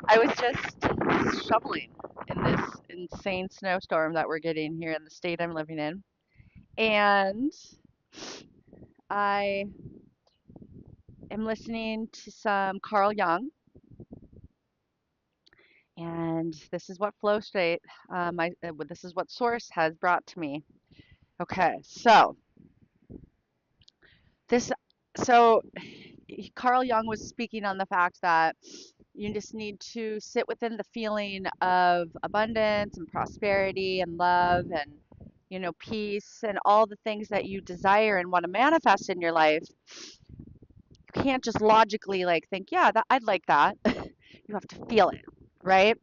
I was just shoveling in this insane snowstorm that we're getting here in the state I'm living in. And I am listening to some Carl Jung, and this is what flow state, this is what Source has brought to me. Okay, this, so Carl Jung was speaking on the fact that you just need to sit within the feeling of abundance and prosperity and love and, peace and all the things that you desire and want to manifest in your life. You can't just logically like think, yeah, that I'd like that. You have to feel it, right?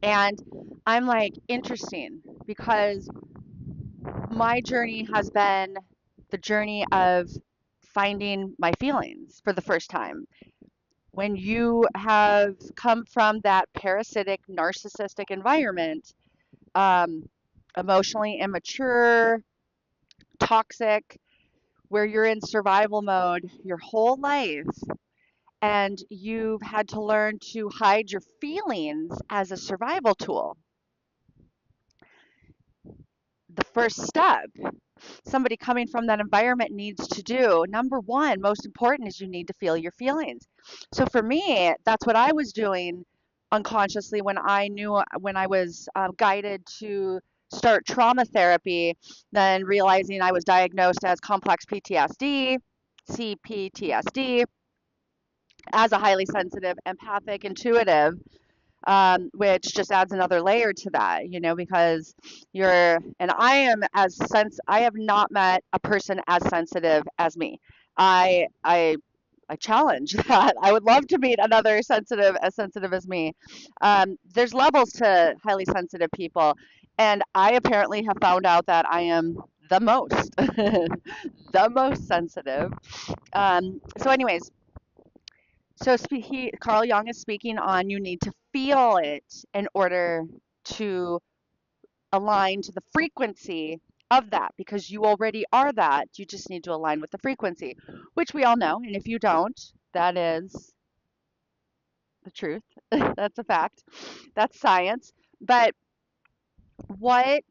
And I'm like, interesting, because my journey has been the journey of finding my feelings for the first time. When you have come from that parasitic, narcissistic environment, um, emotionally immature, toxic, where you're in survival mode your whole life, and you've had to learn to hide your feelings as a survival tool. The first step somebody coming from that environment needs to do, number one, most important, is you need to feel your feelings. So for me, that's what I was doing unconsciously when I knew, when I was guided to start trauma therapy, then realizing I was diagnosed as complex PTSD, CPTSD, as a highly sensitive, empathic, intuitive, which just adds another layer to that, because and I have not met a person as sensitive as me. I challenge that. I would love to meet another as sensitive as me. There's levels to highly sensitive people, and I apparently have found out that I am the most, the most sensitive. So, anyways, Carl Jung is speaking on you need to feel it in order to align to the frequency of that, because you already are that. You just need to align with the frequency, which we all know. And if you don't, that is the truth. That's a fact. That's science. But what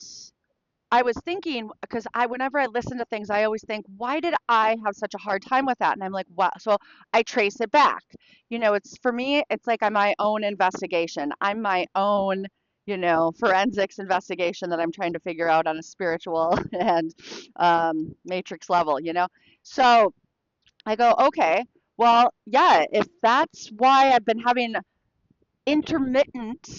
I was thinking, because whenever I listen to things, I always think, why did I have such a hard time with that? And I'm like, wow. So I trace it back. It's for me, it's like I'm my own investigation. I'm my own, forensics investigation that I'm trying to figure out on a spiritual and matrix level. So I go, okay, well, yeah, if that's why I've been having intermittent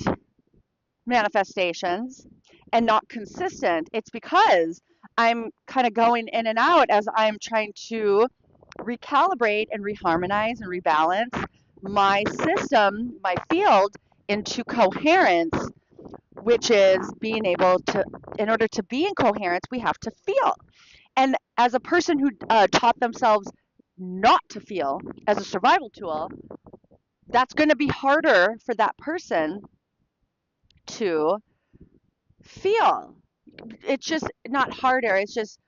manifestations and not consistent, it's because I'm kind of going in and out as I'm trying to recalibrate and reharmonize and rebalance my system, my field, into coherence, which is being able to, in order to be in coherence, we have to feel. And as a person who taught themselves not to feel as a survival tool, that's going to be harder for that person to feel. It's just not harder. It's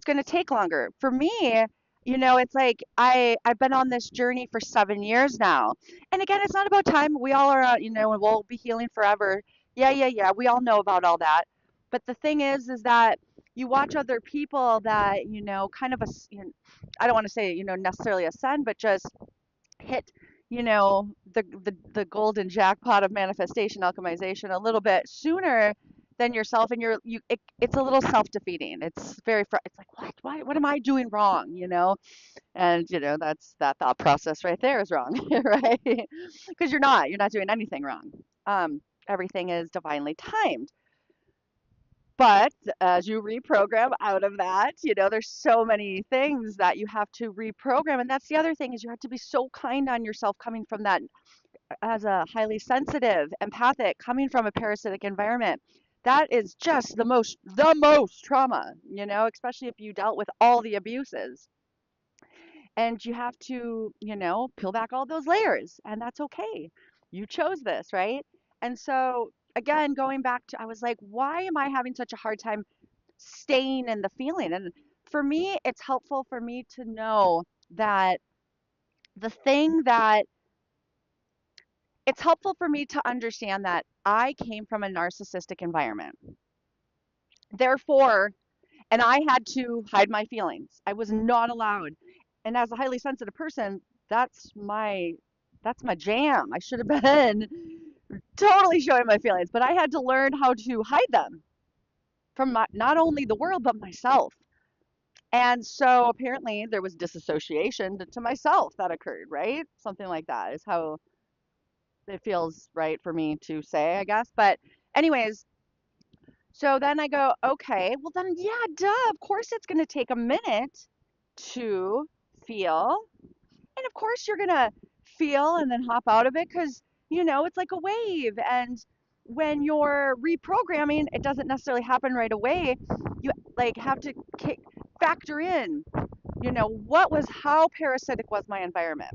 going to take longer. For me, it's like I've been on this journey for 7 years now. And again, it's not about time. We all are, and we'll be healing forever. Yeah, yeah, yeah. We all know about all that. But the thing is that you watch other people that, kind of I don't want to say, necessarily ascend, but just hit, the golden jackpot of manifestation alchemization a little bit sooner than yourself, and it's a little self-defeating. It's like, what am I doing wrong, and that's that thought process right there is wrong. Right? Because you're not doing anything wrong. Everything is divinely timed. But as you reprogram out of that, there's so many things that you have to reprogram. And that's the other thing, is you have to be so kind on yourself, coming from that, as a highly sensitive, empathic, coming from a parasitic environment. That is just the most trauma, especially if you dealt with all the abuses. And you have to, peel back all those layers, and that's okay. You chose this, right? And so, again, going back to, I was like, why am I having such a hard time staying in the feeling? And for me, it's helpful for me to know that the thing that it's helpful for me to understand that I came from a narcissistic environment. Therefore, and I had to hide my feelings. I was not allowed. And as a highly sensitive person, that's my that's my jam. I should have been totally showing my feelings, but I had to learn how to hide them from not only the world but myself. And so apparently there was disassociation to myself that occurred, right? Something like that is how it feels right for me to say, I guess. But anyways, so then I go, okay, well then yeah, duh, of course it's going to take a minute to feel. And of course you're going to feel and then hop out of it because, it's like a wave. And when you're reprogramming, it doesn't necessarily happen right away. You like have to factor in, how parasitic was my environment?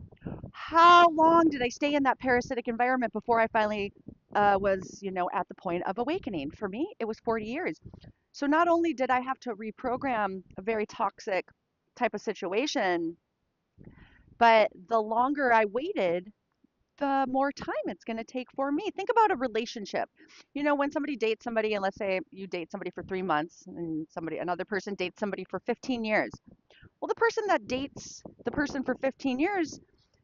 How long did I stay in that parasitic environment before I finally was, at the point of awakening? For me, it was 40 years. So not only did I have to reprogram a very toxic type of situation, but the longer I waited, the more time it's going to take for me. Think about a relationship. When somebody dates somebody, and let's say you date somebody for 3 months, and another person dates somebody for 15 years. Well, the person that dates the person for 15 years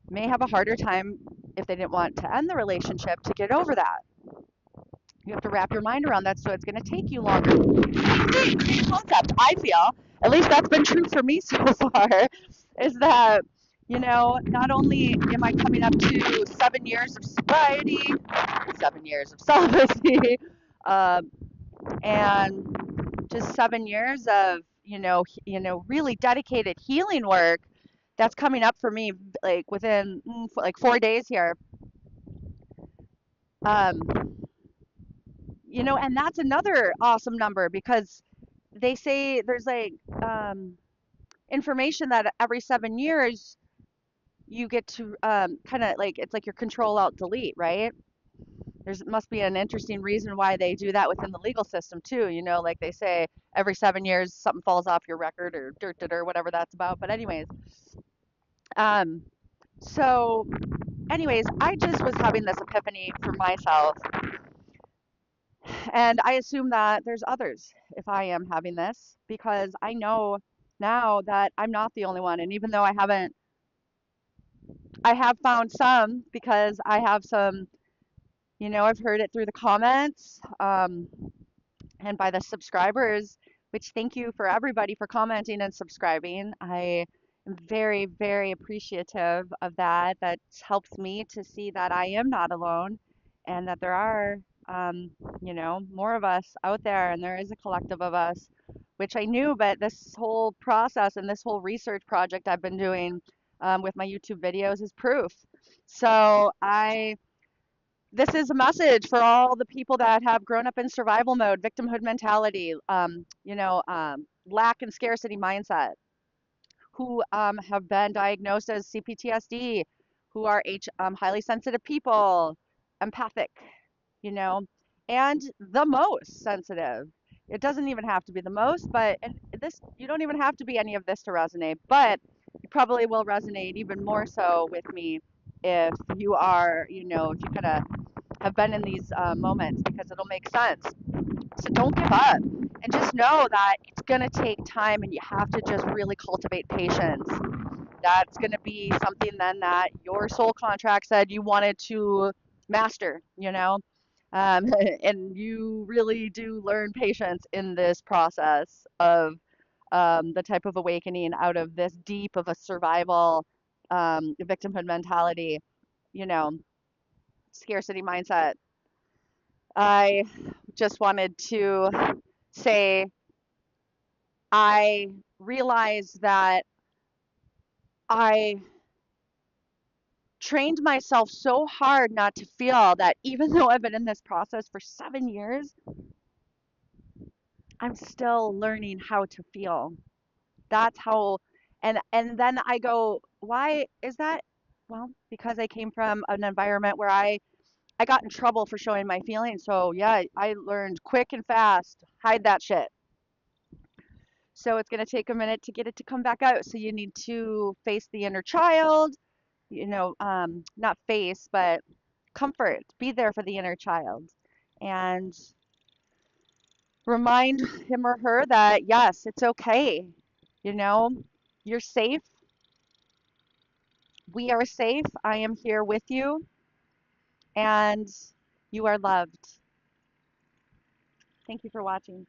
may have a harder time if they didn't want to end the relationship to get over that. You have to wrap your mind around that, so it's going to take you longer. Same concept, I feel. At least that's been true for me so far, is that, not only am I coming up to 7 years of sobriety, 7 years of celibacy, and just 7 years of, really dedicated healing work that's coming up for me like within like 4 days here. Um, and that's another awesome number because they say there's like information that every 7 years you get to kind of like it's like your control alt delete, right? There's must be an interesting reason why they do that within the legal system too. Like they say every 7 years something falls off your record or or whatever that's about. But um, so anyways, I just was having this epiphany for myself, and I assume that there's others if I am having this because I know now that I'm not the only one. And even though I have found some because I have some, I've heard it through the comments and by the subscribers, which thank you for everybody for commenting and subscribing. I am very, very appreciative of that. That helps me to see that I am not alone and that there are, more of us out there and there is a collective of us, which I knew, but this whole process and this whole research project I've been doing with my YouTube videos is proof. So this is a message for all the people that have grown up in survival mode, victimhood mentality, lack and scarcity mindset, who have been diagnosed as CPTSD, who are highly sensitive people, empathic, you know, and the most sensitive. It doesn't even have to be the most, but and this you don't even have to be any of this to resonate, but you probably will resonate even more so with me if you are, if you kind of have been in these moments because it'll make sense. So don't give up and just know that it's going to take time and you have to just really cultivate patience. That's going to be something then that your soul contract said you wanted to master, and you really do learn patience in this process of the type of awakening out of this deep of a survival victimhood mentality, you know, scarcity mindset. I just wanted to say I realized that I trained myself so hard not to feel that even though I've been in this process for 7 years, I'm still learning how to feel. That's how, and then I go, why is that? Well, because I came from an environment where I got in trouble for showing my feelings. So yeah, I learned quick and fast, hide that shit. So it's going to take a minute to get it to come back out. So you need to face the inner child, not face, but comfort, be there for the inner child, and remind him or her that yes, it's okay. You know, you're safe. We are safe. I am here with you, and you are loved. Thank you for watching.